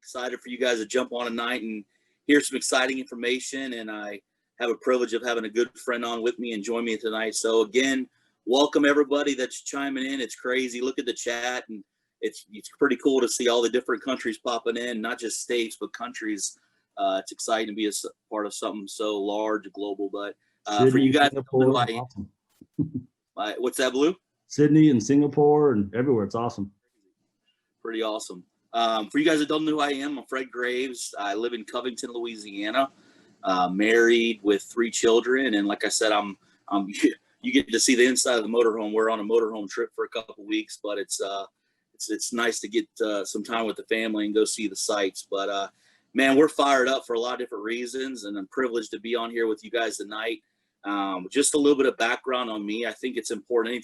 Excited for you guys to jump on tonight and hear some exciting information. And I have a privilege of having a good friend on with me and join me tonight. So again, welcome everybody that's chiming in. It's crazy. Look at the chat, and it's pretty cool to see all the different countries popping in, not just states, but countries. It's exciting to be a part of something so large, global. But for you guys, Singapore, awesome. What's that, Blue? Sydney and Singapore and everywhere. It's awesome. Pretty awesome. For you guys that don't know who I am, I'm Fred Graves. I live in Covington, Louisiana, married with 3 children. And like I said, you get to see the inside of the motorhome. We're on a motorhome trip for a couple of weeks, but it's nice to get some time with the family and go see the sights. But man, we're fired up for a lot of different reasons, and I'm privileged to be on here with you guys tonight. Just a little bit of background on me. I think it's important.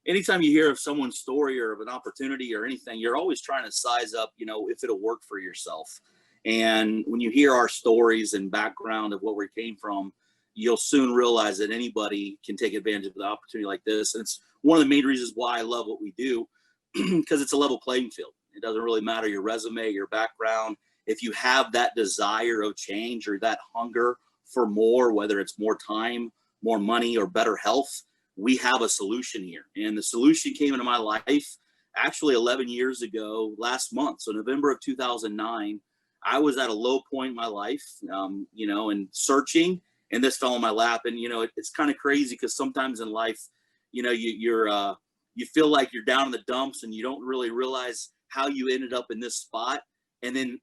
Anytime you hear of someone's story or of an opportunity or anything, you're always trying to size up, if it'll work for yourself. And when you hear our stories and background of what we came from, you'll soon realize that anybody can take advantage of an opportunity like this. And it's one of the main reasons why I love what we do, because it's a level playing field. It doesn't really matter your resume, your background. If you have that desire of change or that hunger for more, whether it's more time, more money, or better health, we have a solution here. And the solution came into my life actually 11 years ago last month. So November of 2009, I was at a low point in my life, and searching, and this fell in my lap. And, it's kind of crazy because sometimes in life, you feel like you're down in the dumps and you don't really realize how you ended up in this spot. And then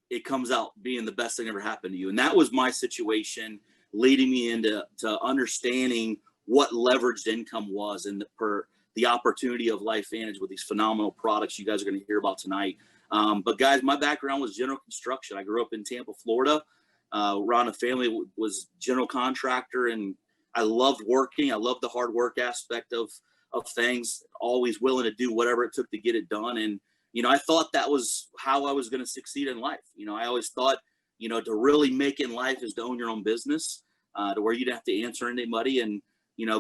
it comes out being the best thing ever happened to you. And that was my situation, leading me into understanding what leveraged income was and the opportunity of LifeVantage with these phenomenal products you guys are going to hear about tonight. But guys, my background was general construction. I grew up in Tampa, Florida. Around a family was general contractor, and I loved working. I loved the hard work aspect of things, always willing to do whatever it took to get it done. And, I thought that was how I was going to succeed in life. I always thought, to really make it in life is to own your own business, to where you didn't have to answer anybody. And,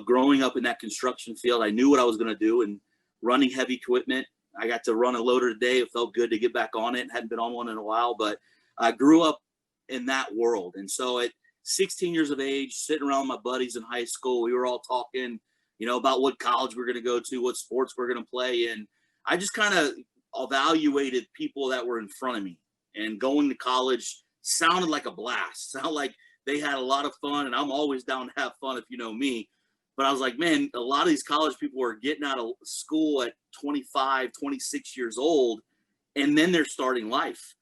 growing up in that construction field, I knew what I was going to do, and running heavy equipment. I got to run a loader today. It felt good to get back on it. Hadn't been on one in a while, but I grew up in that world. And so at 16 years of age, sitting around with my buddies in high school, we were all talking, about what college we're going to go to, what sports we're going to play. And I just kind of evaluated people that were in front of me, and going to college sounded like a blast. Sounded like they had a lot of fun, and I'm always down to have fun if you know me. But I was like, man, a lot of these college people are getting out of school at 25, 26 years old, and then they're starting life.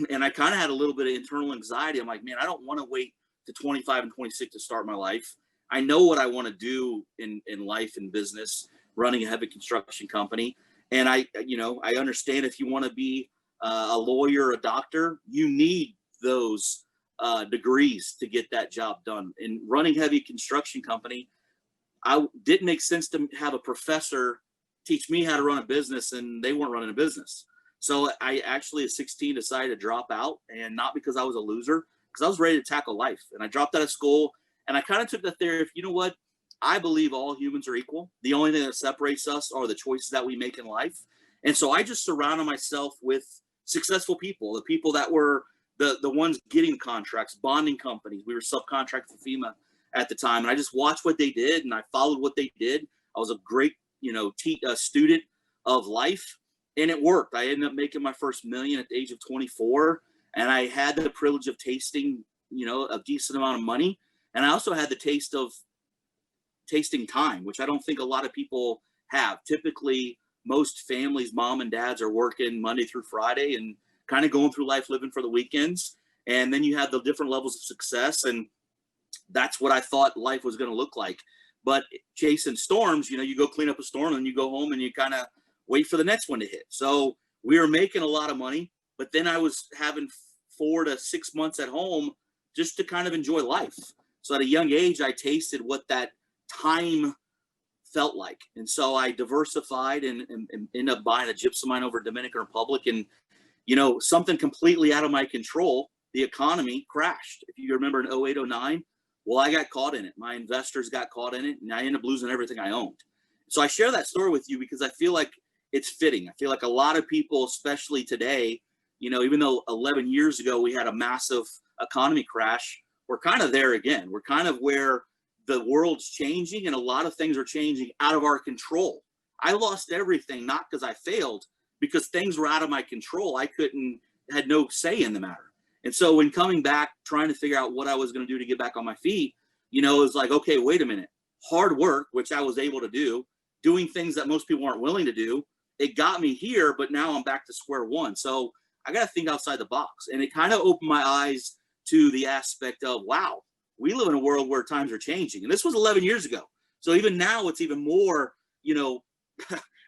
And I kind of had a little bit of internal anxiety. I'm like, man, I don't want to wait to 25 and 26 to start my life. I know what I want to do in life and business, running a heavy construction company. And I understand if you want to be a lawyer or a doctor, you need those degrees to get that job done. In running heavy construction company, I didn't make sense to have a professor teach me how to run a business, and they weren't running a business. So I actually at 16 decided to drop out, and not because I was a loser, because I was ready to tackle life. And I dropped out of school, and I kind of took the theory of, what? I believe all humans are equal. The only thing that separates us are the choices that we make in life. And so I just surrounded myself with successful people, the people that were the ones getting contracts, bonding companies. We were subcontracted for FEMA at the time. And I just watched what they did, and I followed what they did. I was a great, student of life, and it worked. I ended up making my first $1 million at the age of 24. And I had the privilege of tasting, a decent amount of money. And I also had the taste of tasting time, which I don't think a lot of people have. Typically, most families, mom and dads, are working Monday through Friday and kind of going through life, living for the weekends. And then you have the different levels of success. And that's what I thought life was going to look like. But chasing storms, you go clean up a storm and you go home and you kind of wait for the next one to hit. So we were making a lot of money, but then I was having 4 to 6 months at home just to kind of enjoy life. So at a young age, I tasted what that time felt like. And so I diversified and ended up buying a gypsum mine over Dominican Republic. And, something completely out of my control, the economy crashed. If you remember in 08, 09, well, I got caught in it. My investors got caught in it, and I ended up losing everything I owned. So I share that story with you because I feel like it's fitting. I feel like a lot of people, especially today, Even though 11 years ago we had a massive economy crash, we're kind of there again. We're kind of where the world's changing, and a lot of things are changing out of our control. I lost everything, not because I failed, because things were out of my control. I had no say in the matter. And so when coming back, trying to figure out what I was going to do to get back on my feet, it was like, okay, wait a minute. Hard work, which I was able to do, doing things that most people aren't willing to do, it got me here, but now I'm back to square one. So I got to think outside the box. And it kind of opened my eyes to the aspect of, wow, we live in a world where times are changing. And this was 11 years ago. So even now it's even more,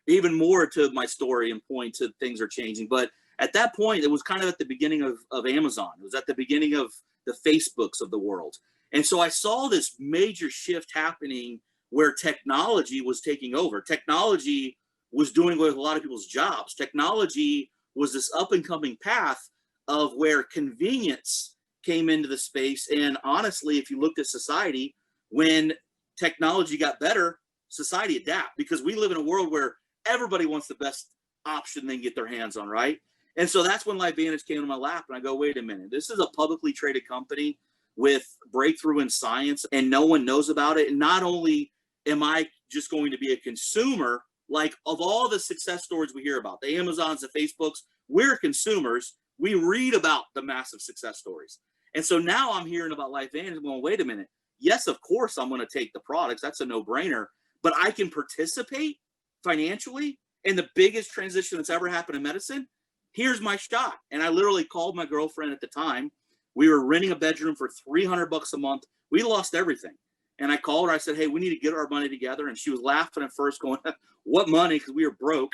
even more to my story and point to things are changing. But at that point, it was kind of at the beginning of Amazon. It was at the beginning of the Facebooks of the world. And so I saw this major shift happening where technology was taking over. Technology was doing with a lot of people's jobs. Technology was this up and coming path of where convenience came into the space. And honestly, if you looked at society, when technology got better, society adapted, because we live in a world where everybody wants the best option they can get their hands on, right? And so that's when LifeVantage came to my lap, and I go, wait a minute, this is a publicly traded company with breakthrough in science, and no one knows about it. And not only am I just going to be a consumer, like of all the success stories we hear about, the Amazons, the Facebooks, we're consumers. We read about the massive success stories. And so now I'm hearing about LifeVantage. I'm going, wait a minute. Yes, of course I'm going to take the products. That's a no-brainer. But I can participate financially in the biggest transition that's ever happened in medicine. Here's my shot. And I literally called my girlfriend at the time. We were renting a bedroom for $300 a month. We lost everything. And I called her. I said, hey, we need to get our money together. And she was laughing at first, going, what money? Because we were broke.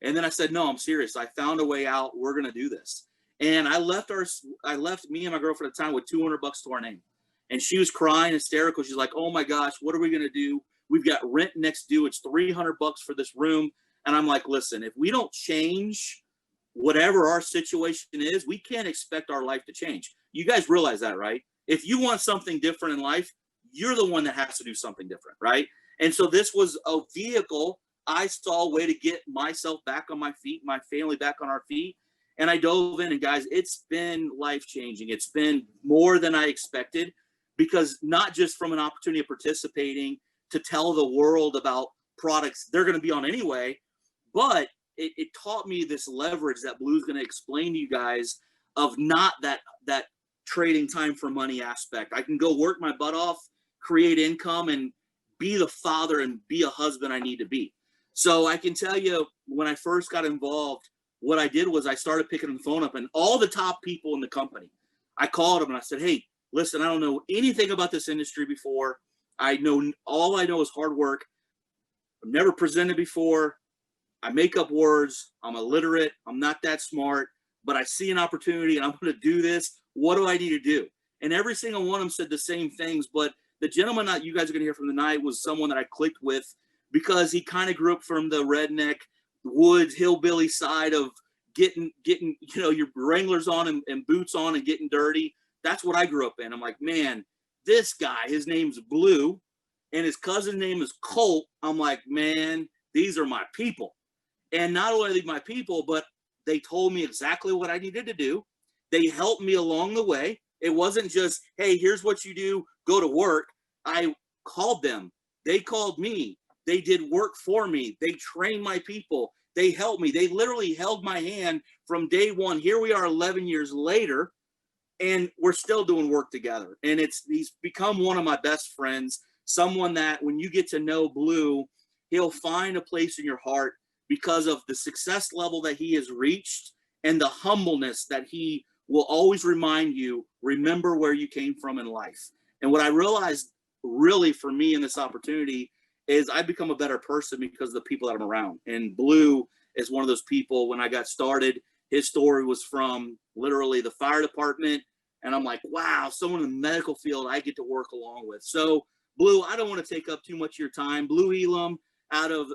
And then I said, no, I'm serious. I found a way out. We're going to do this. And I left me and my girlfriend at the time with $200 to our name. And she was crying, hysterical. She's like, oh my gosh, what are we going to do? We've got rent next due. It's $300 for this room. And I'm like, listen, if we don't change whatever our situation is, we can't expect our life to change. You guys realize that, right? If you want something different in life, you're the one that has to do something different, right? And so this was a vehicle. I saw a way to get myself back on my feet, my family back on our feet. And I dove in, and guys, it's been life-changing. It's been more than I expected, because not just from an opportunity of participating to tell the world about products they're going to be on anyway, but it taught me this leverage that Blue's going to explain to you guys of not that trading time for money aspect. I can go work my butt off, create income, and be the father and be a husband I need to be. So I can tell you, when I first got involved, what I did was I started picking the phone up, and all the top people in the company, I called them and I said, hey, listen, I don't know anything about this industry before. All I know is hard work. I've never presented before. I make up words. I'm illiterate. I'm not that smart, but I see an opportunity and I'm going to do this. What do I need to do? And every single one of them said the same things. But the gentleman that you guys are going to hear from tonight was someone that I clicked with, because he kind of grew up from the redneck woods hillbilly side of getting your Wranglers on and boots on and getting dirty. That's what I grew up in. I'm like, man, this guy, his name's Blue and his cousin's name is Colt. I'm like, man, these are my people. And not only are they my people, but they told me exactly what I needed to do. They helped me along the way. It wasn't just, hey, here's what you do, go to work. I called them. They called me. They did work for me. They trained my people. They helped me. They literally held my hand from day one. Here we are 11 years later, and we're still doing work together. And he's become one of my best friends, someone that when you get to know Blue, he'll find a place in your heart because of the success level that he has reached and the humbleness that he will always remind you, remember where you came from in life. And what I realized really for me in this opportunity is I become a better person because of the people that I'm around. And Blue is one of those people. When I got started, his story was from literally the fire department. And I'm like, wow, someone in the medical field I get to work along with. So Blue, I don't want to take up too much of your time. Blue Elam out of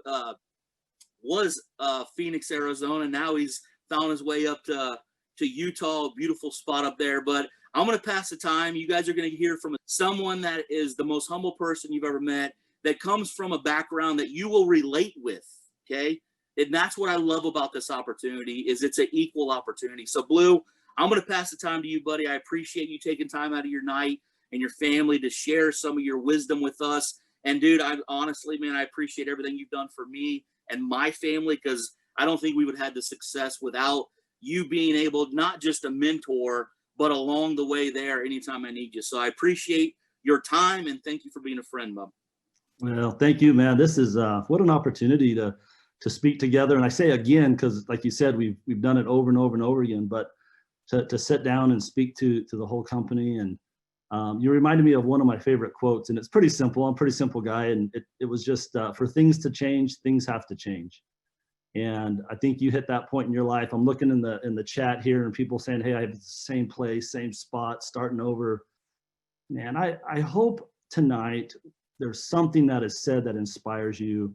Phoenix, Arizona. Now he's found his way up to Utah, beautiful spot up there. But I'm going to pass the time. You guys are going to hear from someone that is the most humble person you've ever met, that comes from a background that you will relate with, okay? And that's what I love about this opportunity is it's an equal opportunity. So Blue, I'm going to pass the time to you, buddy. I appreciate you taking time out of your night and your family to share some of your wisdom with us. And dude, I honestly, man, I appreciate everything you've done for me and my family, because I don't think we would have had the success without you being able, not just a mentor, but along the way there anytime I need you. So I appreciate your time and thank you for being a friend, bub. Well, thank you, man. This is what an opportunity to speak together. And I say again, because like you said, we've done it over and over and over again, but to sit down and speak to the whole company. And you reminded me of one of my favorite quotes, and it's pretty simple. I'm a pretty simple guy. And it was just, for things to change, things have to change. And I think you hit that point in your life. I'm looking in the chat here and people saying, hey, I have the same place, same spot, starting over. Man, I hope tonight there's something that is said that inspires you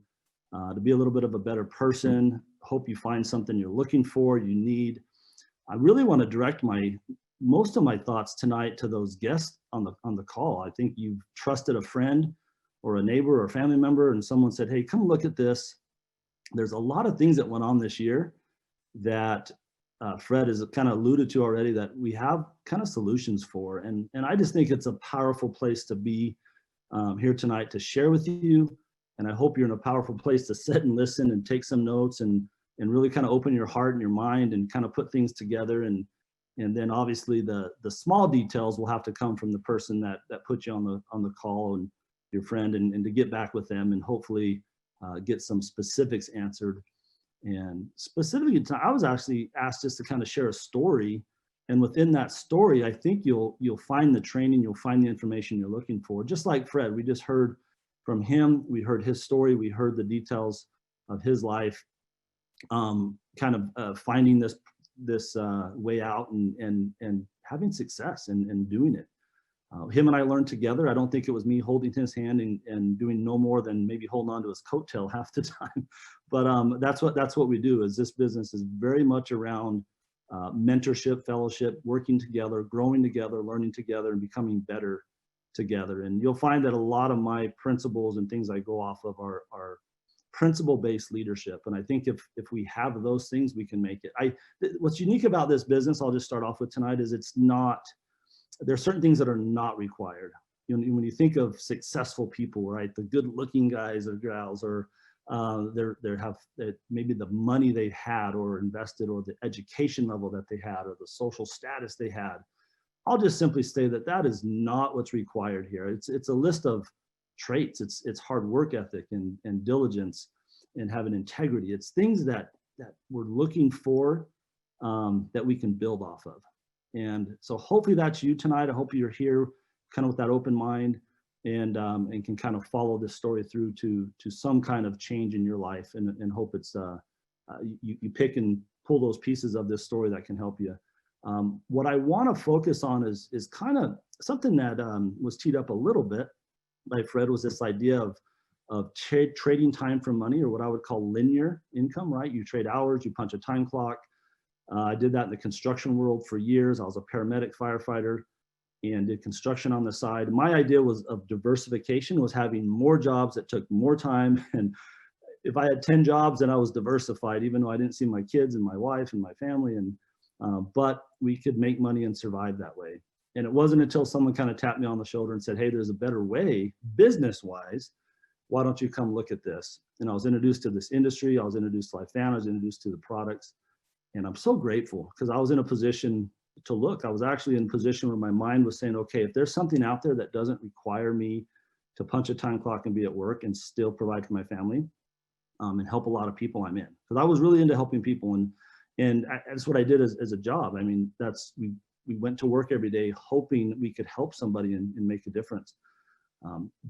to be a little bit of a better person. Hope you find something you're looking for, you need. I really want to direct most of my thoughts tonight to those guests on the call. I think you've trusted a friend or a neighbor or a family member, and someone said, hey, come look at this. There's a lot of things that went on this year that Fred has kind of alluded to already that we have kind of solutions for. And I just think it's a powerful place to be here tonight to share with you. And I hope you're in a powerful place to sit and listen and take some notes and really kind of open your heart and your mind and kind of put things together. And then obviously the small details will have to come from the person that put you on the call and your friend, and to get back with them and hopefully get some specifics answered. And specifically, I was actually asked just to kind of share a story. And within that story, I think you'll find the training, you'll find the information you're looking for. Just like Fred, we just heard from him, we heard his story, we heard the details of his life, kind of finding this way out and having success and doing it. Him and I learned together. I don't think it was me holding his hand and doing no more than maybe holding on to his coattail half the time. But that's what we do. Is this business is very much around mentorship, fellowship, working together, growing together, learning together, and becoming better together. And you'll find that a lot of my principles and things I go off of are principle-based leadership. And I think if we have those things, we can make it. What's unique about this business, I'll just start off with tonight, is there are certain things that are not required. You know, when you think of successful people, right, the good-looking guys or gals, or maybe the money they had or invested, or the education level that they had, or the social status they had, I'll just simply say that is not what's required here. It's a list of traits. It's hard work ethic and diligence and having integrity. It's things that we're looking for that we can build off of. And so hopefully that's you tonight. I hope you're here kind of with that open mind and can kind of follow this story through to some kind of change in your life, and hope it's you pick and pull those pieces of this story that can help you. What I want to focus on is kind of something that was teed up a little bit by Fred, was this idea of trading time for money, or what I would call linear income, right? You trade hours, you punch a time clock. I did that in the construction world for years. I was a paramedic firefighter and did construction on the side. My idea was of diversification, was having more jobs that took more time. And if I had 10 jobs, then I was diversified, even though I didn't see my kids and my wife and my family. And but we could make money and survive that way. And it wasn't until someone kind of tapped me on the shoulder and said, hey, there's a better way business-wise. Why don't you come look at this? And I was introduced to this industry. I was introduced to LifeVan. I was introduced to the products. And I'm so grateful, because I was in a position to look. I was actually in a position where my mind was saying, okay, if there's something out there that doesn't require me to punch a time clock and be at work and still provide for my family and help a lot of people, I'm in. Because I was really into helping people. And that's what I did as a job. I mean, we went to work every day hoping we could help somebody and make a difference.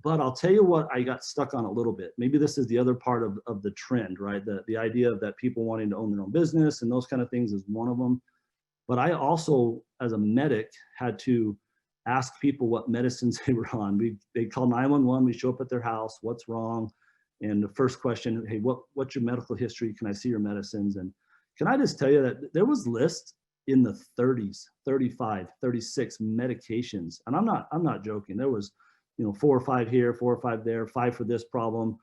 But I'll tell you what, I got stuck on a little bit. Maybe this is the other part of the trend, right? The idea of that people wanting to own their own business and those kind of things is one of them. But I also, as a medic, had to ask people what medicines they were on. They call 911, we show up at their house, what's wrong? And the first question, hey, what's your medical history? Can I see your medicines? And can I just tell you that there was lists in the 30s, 35, 36 medications. And I'm not joking. There was, 4 or 5 here, 4 or 5 there, 5 for this problem.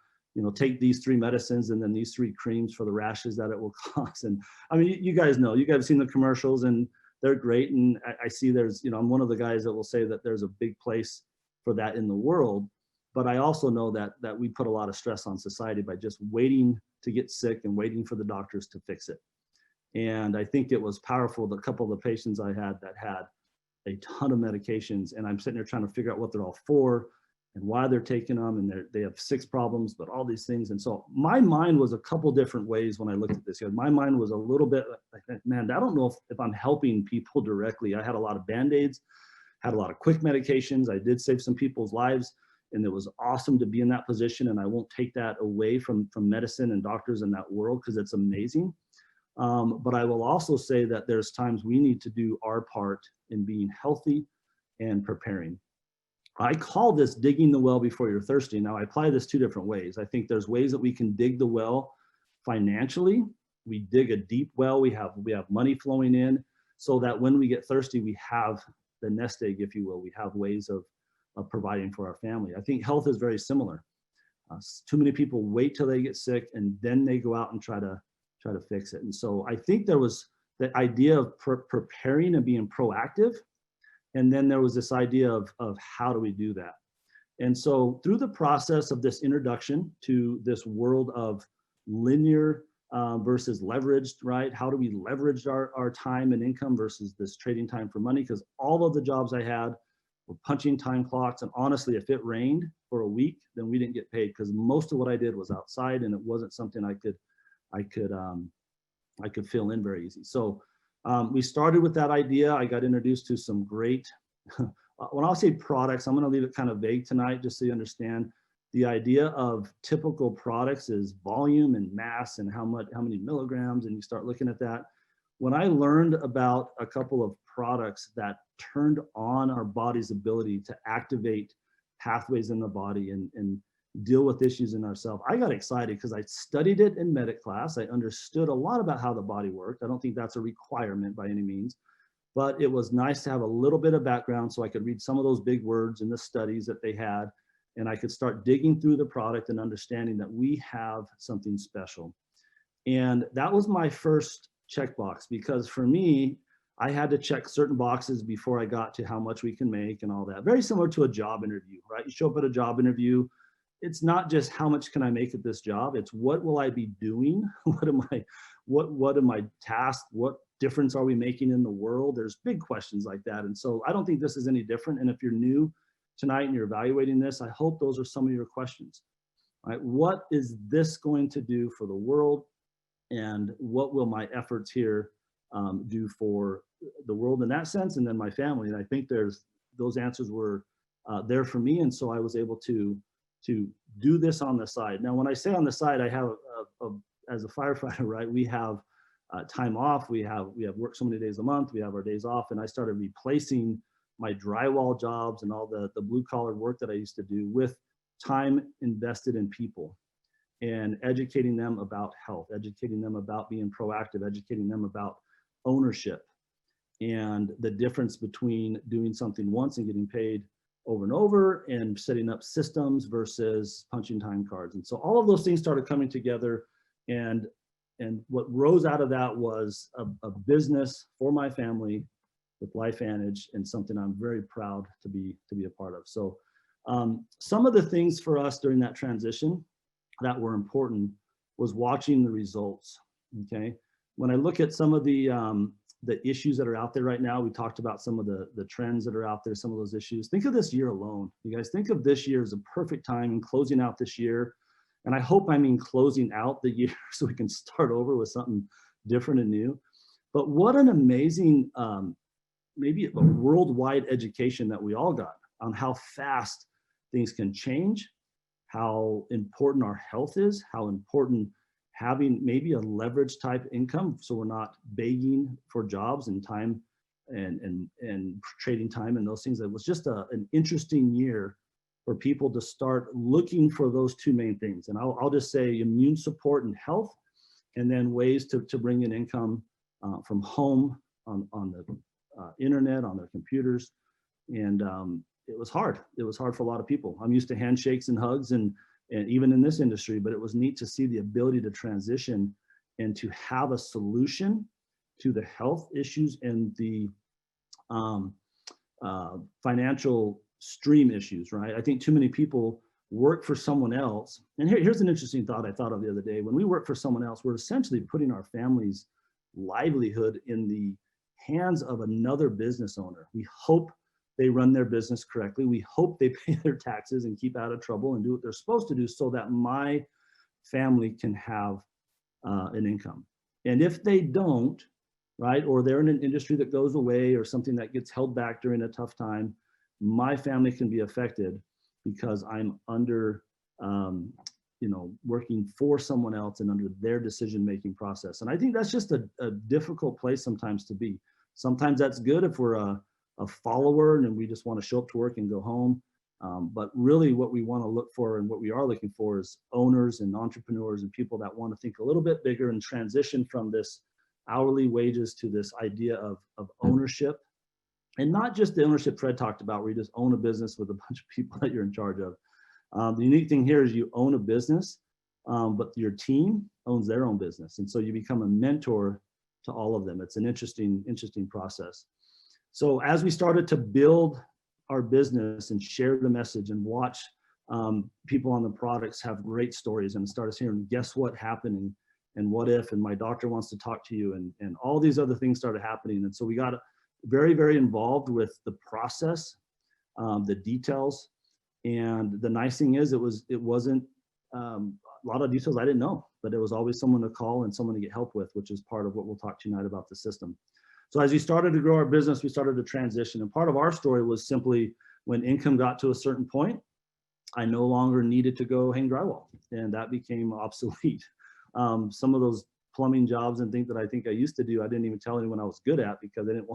take these 3 medicines and then these 3 creams for the rashes that it will cause. And I mean, you guys know, you guys have seen the commercials and they're great. And I see there's, I'm one of the guys that will say that there's a big place for that in the world. But I also know that we put a lot of stress on society by just waiting to get sick and waiting for the doctors to fix it. And I think it was powerful. The couple of the patients I had that had a ton of medications, and I'm sitting there trying to figure out what they're all for and why they're taking them, and they have 6 problems, but all these things. And so my mind was a couple different ways when I looked at this. My mind was a little bit like, man, I don't know if I'm helping people directly. I had a lot of Band-Aids, had a lot of quick medications. I did save some people's lives, and it was awesome to be in that position. And I won't take that away from medicine and doctors in that world, because it's amazing. But I will also say that there's times we need to do our part in being healthy and preparing. I call this digging the well before you're thirsty. Now, I apply this 2 different ways. I think there's ways that we can dig the well financially. We dig a deep well. We have money flowing in, so that when we get thirsty, we have the nest egg, if you will. We have ways of providing for our family. I think health is very similar. Too many people wait till they get sick and then they go out and try to fix it. And so I think there was the idea of preparing and being proactive. And then there was this idea of how do we do that? And so through the process of this introduction to this world of linear versus leveraged, right? How do we leverage our time and income versus this trading time for money? Because all of the jobs I had were punching time clocks. And honestly, if it rained for a week, then we didn't get paid, because most of what I did was outside, and it wasn't something I could fill in very easy. So we started with that idea. I got introduced to some great, when I'll say products, I'm going to leave it kind of vague tonight, just so you understand. The idea of typical products is volume and mass and how many milligrams, and you start looking at that. When I learned about a couple of products that turned on our body's ability to activate pathways in the body and deal with issues in ourselves, I got excited, because I studied it in medic class. I understood a lot about how the body worked. I don't think that's a requirement by any means, but it was nice to have a little bit of background so I could read some of those big words in the studies that they had, and I could start digging through the product and understanding that we have something special. And that was my first checkbox, because for me, I had to check certain boxes before I got to how much we can make and all that. Very similar to a job interview, right? You show up at a job interview, it's not just how much can I make at this job, it's what will I be doing? What am I tasked? What difference are we making in the world? There's big questions like that. And so I don't think this is any different. And if you're new tonight and you're evaluating this, I hope those are some of your questions. All right, what is this going to do for the world? And what will my efforts here do for the world in that sense, and then my family? And I think those answers were there for me. And so I was able to do this on the side. Now, when I say on the side, I have as a firefighter, right? We have time off. We have work so many days a month. We have our days off, and I started replacing my drywall jobs and all the blue collar work that I used to do with time invested in people and educating them about health, educating them about being proactive, educating them about ownership and the difference between doing something once and getting paid over and over, and setting up systems versus punching time cards. And so all of those things started coming together, and what rose out of that was a business for my family with LifeVantage, and something I'm very proud to be a part of. So some of the things for us during that transition that were important was watching the results. Okay, when I look at some of the issues that are out there right now, we talked about some of the trends that are out there, some of those issues. Think of this year alone. You guys, think of this year as a perfect time in closing out this year. And I hope I mean closing out the year so we can start over with something different and new. But what an amazing, maybe a worldwide education that we all got on how fast things can change, how important our health is, how important having maybe a leverage type income, so we're not begging for jobs and time and trading time and those things. It was just an interesting year for people to start looking for those 2 main things. And I'll just say immune support and health, and then ways to bring in income from home, on the internet, on their computers. And it was hard. It was hard for a lot of people. I'm used to handshakes and hugs and and even in this industry, but it was neat to see the ability to transition and to have a solution to the health issues and the financial stream issues, right? I think too many people work for someone else. And here's an interesting thought I thought of the other day. When we work for someone else, we're essentially putting our family's livelihood in the hands of another business owner. We hope they run their business correctly. We hope they pay their taxes and keep out of trouble and do what they're supposed to do so that my family can have an income. And if they don't, right, or they're in an industry that goes away or something that gets held back during a tough time, my family can be affected because I'm under, working for someone else and under their decision-making process. And I think that's just a difficult place sometimes to be. Sometimes that's good if we're a follower and we just want to show up to work and go home. But really what we want to look for and what we are looking for is owners and entrepreneurs and people that want to think a little bit bigger and transition from this hourly wages to this idea of ownership. And not just the ownership Fred talked about, where you just own a business with a bunch of people that you're in charge of. The unique thing here is you own a business, but your team owns their own business. And so you become a mentor to all of them. It's an interesting process. So as we started to build our business and share the message and watch people on the products have great stories and started hearing, guess what happened and what if, and my doctor wants to talk to you, and all these other things started happening. And so we got very, very involved with the process, the details. And the nice thing is it wasn't a lot of details I didn't know, but it was always someone to call and someone to get help with, which is part of what we'll talk tonight about the system. So as we started to grow our business, we started to transition. And part of our story was simply when income got to a certain point, I no longer needed to go hang drywall, and that became obsolete. Some of those plumbing jobs and things that I think I used to do, I didn't even tell anyone I was good at because I didn't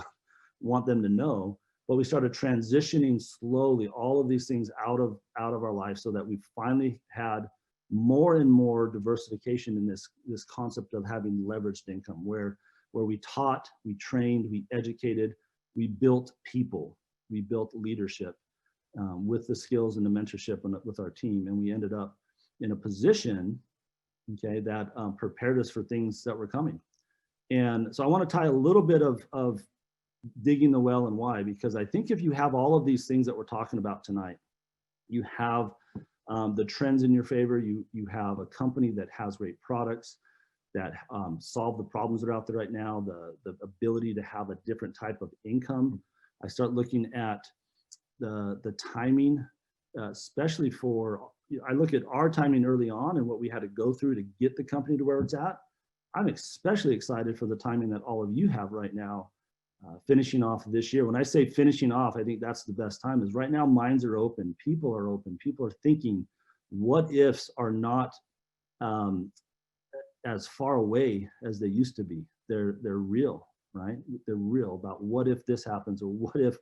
want them to know. But we started transitioning slowly all of these things out of our life so that we finally had more and more diversification in this concept of having leveraged income, where we taught, we trained, we educated, we built people, we built leadership with the skills and the mentorship with our team. And we ended up in a position, okay, that prepared us for things that were coming. And so I want to tie a little bit of digging the well and why, because I think if you have all of these things that we're talking about tonight, you have the trends in your favor, you have a company that has great products that solve the problems that are out there right now, the ability to have a different type of income. I start looking at the timing, especially I look at our timing early on and what we had to go through to get the company to where it's at. I'm especially excited for the timing that all of you have right now, finishing off this year. When I say finishing off, I think that's the best time. Is right now minds are open, people are open, people are thinking what ifs are not as far away as they used to be. They're real, right? They're real about what if this happens, or what if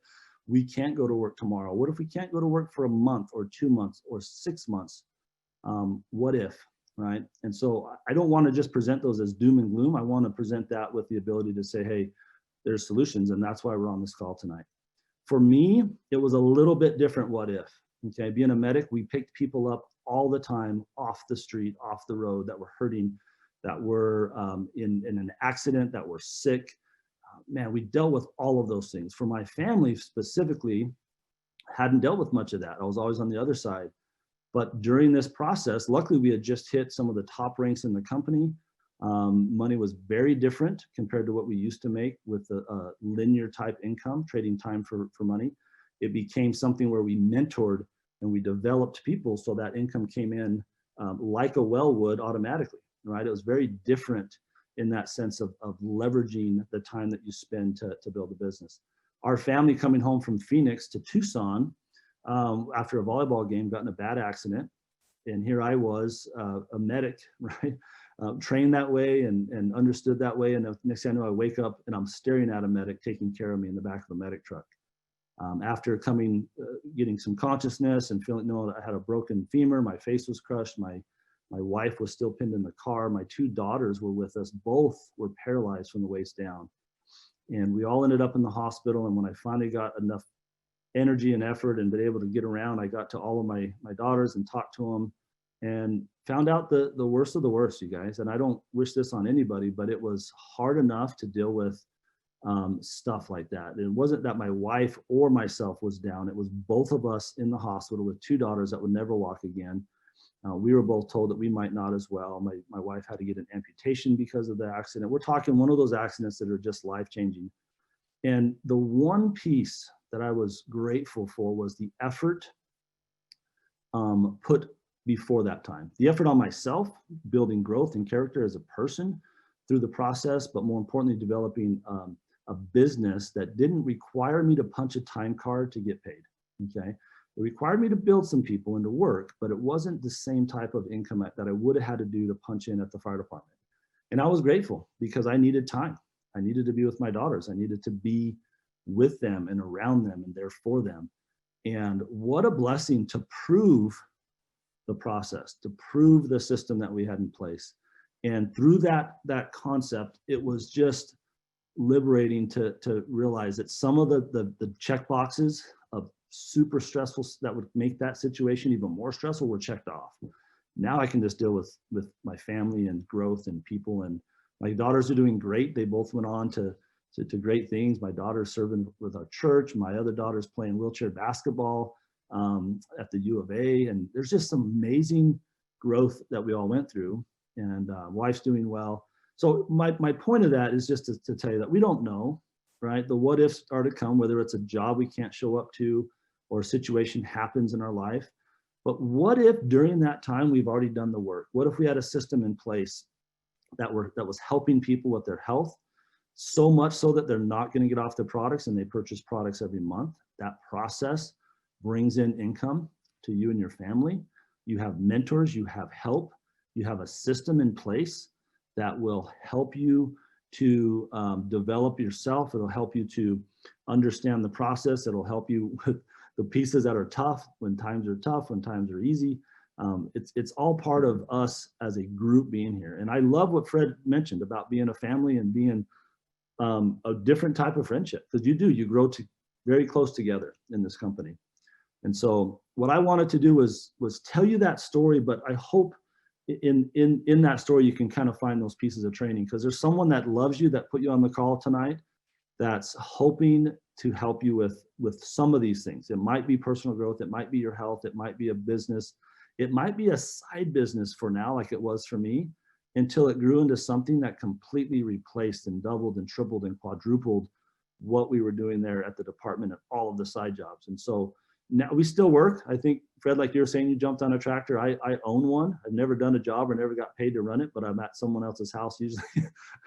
we can't go to work tomorrow? What if we can't go to work for a month or 2 months or 6 months? What if, right? And so I don't want to just present those as doom and gloom. I want to present that with the ability to say, hey, there's solutions, and that's why we're on this call tonight. For me, it was a little bit different what if, okay? Being a medic, we picked people up all the time off the street, off the road, that were hurting, that were in an accident, that were sick. Man, we dealt with all of those things. For my family specifically, hadn't dealt with much of that. I was always on the other side. But during this process, luckily we had just hit some of the top ranks in the company. Money was very different compared to what we used to make with a linear type income, trading time for money. It became something where we mentored and we developed people so that income came in like a well would automatically, right? It was very different in that sense of leveraging the time that you spend to build a business. Our family coming home from Phoenix to Tucson after a volleyball game got in a bad accident. And here I was, a medic, right? Trained that way and understood that way. And the next thing I know, I wake up and I'm staring at a medic taking care of me in the back of a medic truck. After getting some consciousness and feeling, I had a broken femur, my face was crushed, my wife was still pinned in the car. My 2 daughters were with us. Both were paralyzed from the waist down. And we all ended up in the hospital. And when I finally got enough energy and effort and been able to get around, I got to all of my daughters and talked to them. and found out the worst of the worst, you guys. And I don't wish this on anybody, but it was hard enough to deal with stuff like that. It wasn't that my wife or myself was down. It was both of us in the hospital with two daughters that would never walk again. We were both told that we might not as well. My wife had to get an amputation because of the accident. We're talking one of those accidents that are just life-changing. And the one piece that I was grateful for was the effort put before that time. The effort on myself, building growth and character as a person through the process, but more importantly, developing a business that didn't require me to punch a time card to get paid, okay? It required me to build some people and to work, but it wasn't the same type of income that I would have had to do to punch in at the fire department. And I was grateful because I needed time. I needed to be with my daughters. I needed to be with them and around them and there for them. And what a blessing to prove the process, to prove the system that we had in place. And through that concept, it was just liberating to realize that some of the check boxes of super stressful that would make that situation even more stressful were checked off. Now I can just deal with my family and growth and people, and my daughters are doing great. They both went on to great things. My daughter's serving with our church. My other daughter's playing wheelchair basketball at the U of A. And there's just some amazing growth that we all went through, and wife's doing well. So my point of that is just to tell you that we don't know, right? The what ifs are to come, whether it's a job we can't show up to or a situation happens in our life. But what if during that time we've already done the work? What if we had a system in place that was helping people with their health, so much so that they're not going to get off their products and they purchase products every month? That process brings in income to you and your family. You have mentors, you have help, you have a system in place that will help you to develop yourself. It'll help you to understand the process. It'll help you with the pieces that are tough, when times are tough, when times are easy. It's all part of us as a group being here. And I love what Fred mentioned about being a family and being a different type of friendship, because you grow very close together in this company. And so what I wanted to do was tell you that story, but I hope in that story you can kind of find those pieces of training, because there's someone that loves you, that put you on the call tonight, that's hoping to help you with some of these things. It might be personal growth, it might be your health, it might be a business, it might be a side business for now, like it was for me, until it grew into something that completely replaced and doubled and tripled and quadrupled what we were doing there at the department and all of the side jobs. And so now we still work. I think, Fred, like you were saying, you jumped on a tractor. I own one. I've never done a job or never got paid to run it, but I'm at someone else's house usually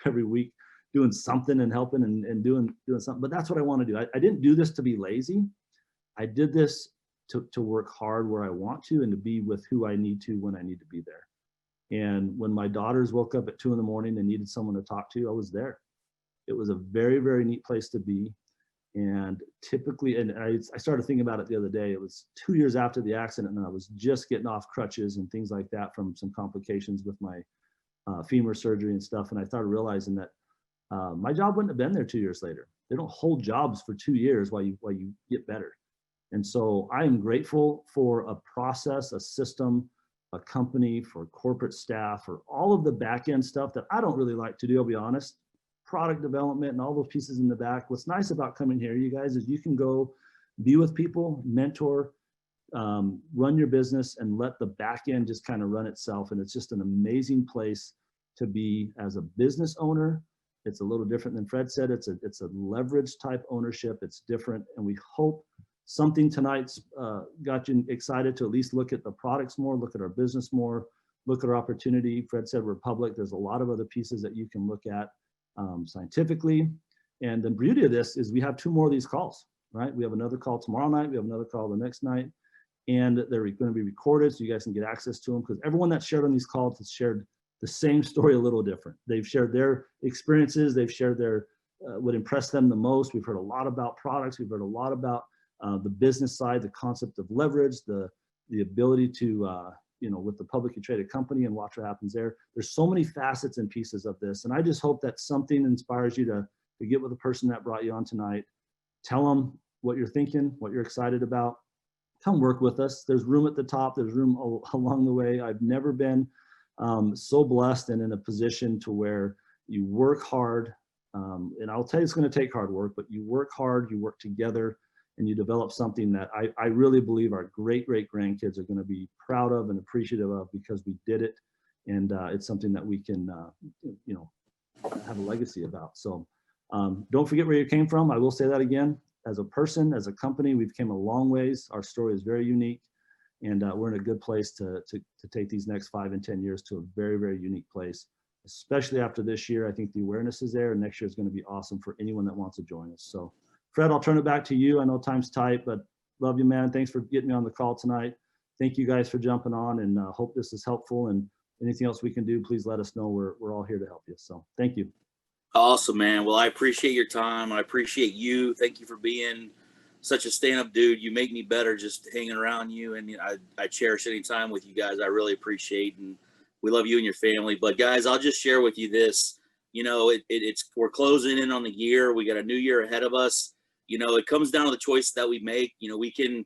every week doing something and helping and doing something. But that's what I want to do. I didn't do this to be lazy. I did this to work hard where I want to and to be with who I need to when I need to be there. And when my daughters woke up at 2 in the morning and needed someone to talk to, I was there. It was a very, very neat place to be. And typically, and I started thinking about it the other day, it was 2 years after the accident, and I was just getting off crutches and things like that from some complications with my femur surgery and stuff. And I started realizing that my job wouldn't have been there 2 years later. They don't hold jobs for 2 years while you get better. And so I am grateful for a process, a system, a company, for corporate staff, for all of the back end stuff that I don't really like to do, I'll be honest. Product development and all those pieces in the back. What's nice about coming here, you guys, is you can go be with people, mentor, run your business, and let the back end just kind of run itself. And it's just an amazing place to be as a business owner. It's a little different than Fred said. It's a leverage type ownership. It's different. And we hope something tonight's got you excited to at least look at the products more, look at our business more, look at our opportunity. Fred said we're public. There's a lot of other pieces that you can look at scientifically. And the beauty of this is we have 2 more of these calls, right? We have another call tomorrow night. We have another call the next night, and they're going to be recorded so you guys can get access to them, because everyone that's shared on these calls has shared the same story a little different. They've shared their experiences. They've shared their what impressed them the most. We've heard a lot about products. We've heard a lot about the business side, the concept of leverage, the ability to with the publicly traded company and watch what happens there. There's so many facets and pieces of this. And I just hope that something inspires you to get with the person that brought you on tonight. Tell them what you're thinking, what you're excited about, come work with us. There's room at the top. There's room along the way. I've never been so blessed and in a position to where you work hard. And I'll tell you, it's going to take hard work, but you work hard, you work together, and you develop something that I really believe our great grandkids are going to be proud of and appreciative of, because we did it. And it's something that we can, you know, have a legacy about. So don't forget where you came from. I will say that again. As a person, as a company, we've came a long ways. Our story is very unique, and we're in a good place to take these next 5 and 10 years to a very unique place. Especially after this year, I think the awareness is there, and next year is going to be awesome for anyone that wants to join us. So, Fred, I'll turn it back to you. I know time's tight, but love you, man. Thanks for getting me on the call tonight. Thank you guys for jumping on, and hope this is helpful. And anything else we can do, please let us know. We're all here to help you. So, thank you. Awesome, man. Well, I appreciate your time. I appreciate you. Thank you for being such a stand-up dude. You make me better just hanging around you, and I cherish any time with you guys. I really appreciate, and we love you and your family. But guys, I'll just share with you this. You know, we're closing in on the year. We got a new year ahead of us. You know, it comes down to the choice that we make. You know, we can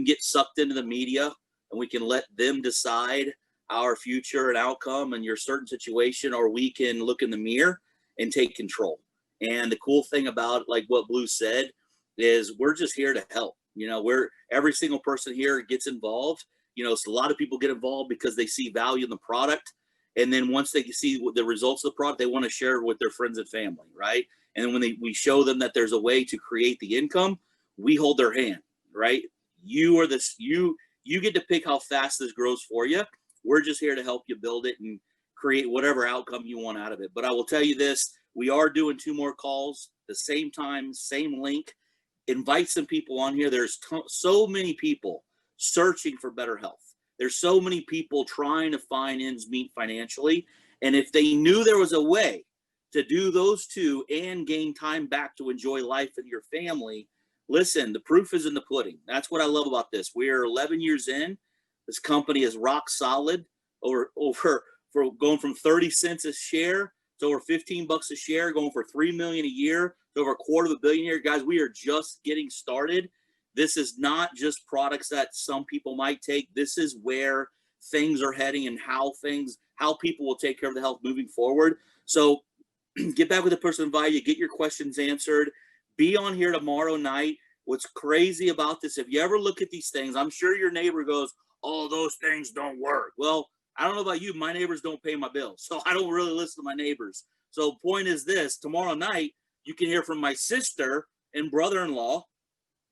get sucked into the media, and we can let them decide our future and outcome in your certain situation, or we can look in the mirror and take control. And the cool thing about, like what Blue said, is we're just here to help. You know, every single person here gets involved. You know, so a lot of people get involved because they see value in the product. And then once they see the results of the product, they want to share it with their friends and family, right? And then when we show them that there's a way to create the income, we hold their hand, right? You get to pick how fast this grows for you. We're just here to help you build it and create whatever outcome you want out of it. But I will tell you this, we are doing 2 more calls, the same time, same link. Invite some people on here. There's so many people searching for better health. There's so many people trying to find ends meet financially. And if they knew there was a way to do those 2 and gain time back to enjoy life with your family, listen, the proof is in the pudding. That's what I love about this. We're 11 years in. This company is rock solid, over for going from 30 cents a share to over $15 a share, going for $3 million a year to over $250 million a year. Guys, we are just getting started. This is not just products that some people might take. This is where things are heading and how people will take care of the health moving forward. So get back with the person invited you, get your questions answered. Be on here tomorrow night. What's crazy about this, if you ever look at these things, I'm sure your neighbor goes, oh, those things don't work. Well, I don't know about you. My neighbors don't pay my bills, so I don't really listen to my neighbors. So point is this, tomorrow night, you can hear from my sister and brother-in-law,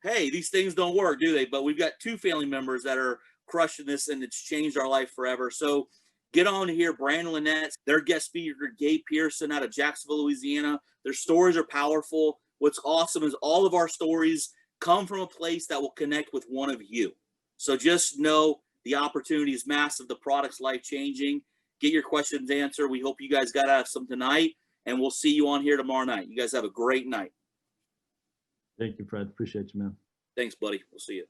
hey, these things don't work, do they? But we've got 2 family members that are crushing this, and it's changed our life forever. So get on to hear Brandon Lynette, their guest speaker, Gabe Pearson out of Jacksonville, Louisiana. Their stories are powerful. What's awesome is all of our stories come from a place that will connect with one of you. So just know the opportunity is massive. The product's life-changing. Get your questions answered. We hope you guys got out of some tonight, and we'll see you on here tomorrow night. You guys have a great night. Thank you, Fred. Appreciate you, man. Thanks, buddy. We'll see you.